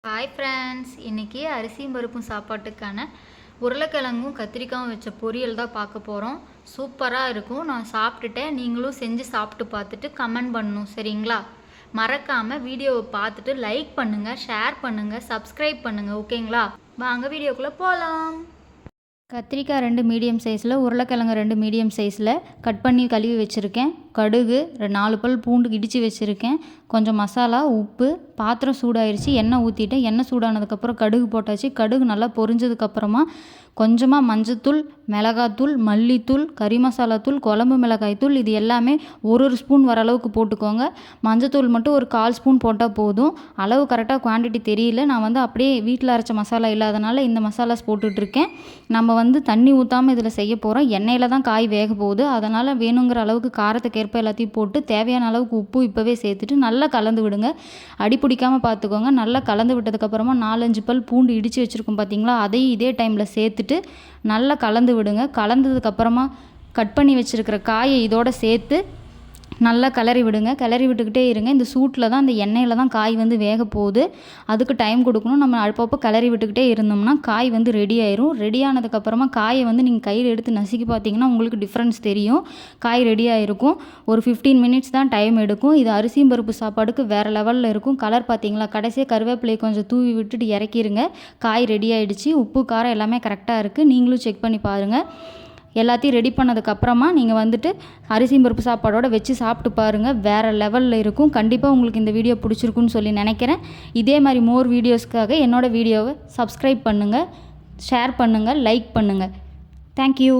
Hi friends, இன்றைக்கி அரிசியும் பருப்பும் சாப்பாட்டுக்கான உருளைக்கிழங்கும் கத்திரிக்காயும் வச்ச பொரியல் தான் பார்க்க போகிறோம். சூப்பராக இருக்கும். நான் சாப்பிட்டுட்டேன். நீங்களும் செஞ்சு சாப்பிட்டு பார்த்துட்டு கமெண்ட் பண்ணணும், சரிங்களா? மறக்காமல் வீடியோவை பார்த்துட்டு லைக் பண்ணுங்கள், ஷேர் பண்ணுங்கள், சப்ஸ்கிரைப் பண்ணுங்கள், ஓகேங்களா? வாங்க வீடியோக்குள்ளே போகலாம். கத்திரிக்காய் 2 மீடியம் சைஸில், உருளைக்கிழங்கு 2 மீடியம் சைஸில் கட் பண்ணி கழுவி வச்சுருக்கேன். கடுகு 4 பல் பூண்டு இடித்து வச்சுருக்கேன். கொஞ்சம் மசாலா, உப்பு. பாத்திரம் சூடாயிருச்சு, எண்ணெய் ஊற்றிட்டேன். எண்ணெய் சூடானதுக்கப்புறம் கடுகு போட்டாச்சு. கடுகு நல்லா பொரிஞ்சதுக்கப்புறமா கொஞ்சமாக மஞ்சத்தூள், மிளகாத்தூள், மல்லித்தூள், கறி மசாலாத்தூள், குழம்பு மிளகாய்த்தூள், இது எல்லாமே ஒரு ஸ்பூன் வர அளவுக்கு போட்டுக்கோங்க. மஞ்சத்தூள் மட்டும் ஒரு 1/4 ஸ்பூன் போட்டால் போதும். அளவு கரெக்டாக குவான்டிட்டி தெரியல. நான் அப்படியே வீட்டில் அரைச்ச மசாலா இல்லாதனால இந்த மசாலாஸ் போட்டுட்ருக்கேன். நம்ம தண்ணி ஊற்றாமல் இதில் செய்ய போகிறோம். எண்ணெயில் தான் காய் வேக போகுது. அதனால் வேணுங்கிற அளவுக்கு காரத்துக்கு ஏற்ப எல்லாத்தையும் போட்டு தேவையான அளவுக்கு உப்பு இப்போவே சேர்த்துட்டு நல்லா கலந்து விடுங்க. அடி பிடிக்காமல் பார்த்துக்கோங்க. நல்லா கலந்து விட்டதுக்கப்புறமா 4-5 பல் பூண்டு இடித்து வச்சுருக்கோம் பார்த்தீங்களா, அதையும் இதே டைமில் சேர்த்துட்டு நல்லா கலந்து விடுங்க. கலந்ததுக்கப்புறமா கட் பண்ணி வச்சுருக்கிற காயை இதோட சேர்த்து நல்லா கிளறி விடுங்க. கிளறி விட்டுக்கிட்டே இருங்க. இந்த சூட்டில் தான், இந்த எண்ணெயில் தான் காய் வேக போகுது. அதுக்கு டைம் கொடுக்கணும். நம்ம அப்பப்போ கிளறி விட்டுக்கிட்டே இருந்தோம்னா காய் ரெடி ஆயிரும். ரெடி ஆனதுக்கப்புறமா காயை நீங்கள் கையில் எடுத்து நசுக்கி பார்த்தீங்கன்னா உங்களுக்கு டிஃப்ரென்ஸ் தெரியும். காய் ரெடி ஆகிருக்கும். ஒரு 15 மினிட்ஸ் தான் டைம் எடுக்கும். இது அரிசியும் பருப்பு சாப்பாடுக்கு வேறு லெவலில் இருக்கும். கலர் பார்த்தீங்களா? கடைசியாக கருவேப்பிலையை கொஞ்சம் தூவி விட்டுட்டு இறக்கிருங்க. காய் ரெடி ஆகிடுச்சு. உப்பு காரம் எல்லாமே கரெக்டாக இருக்குது. நீங்களும் செக் பண்ணி பாருங்கள். எல்லாத்தையும் ரெடி பண்ணதுக்கப்புறமா நீங்கள் அரிசியும் பருப்பு சாப்பாடோடு வச்சு சாப்பிட்டு பாருங்கள். வேறு லெவலில் இருக்கும். கண்டிப்பாக உங்களுக்கு இந்த வீடியோ பிடிச்சிருக்குன்னு சொல்லி நினைக்கிறேன். இதே மாதிரி மோர் வீடியோஸ்க்காக என்னோடய வீடியோவை சப்ஸ்கிரைப் பண்ணுங்கள், ஷேர் பண்ணுங்கள், லைக் பண்ணுங்கள். தேங்க்யூ.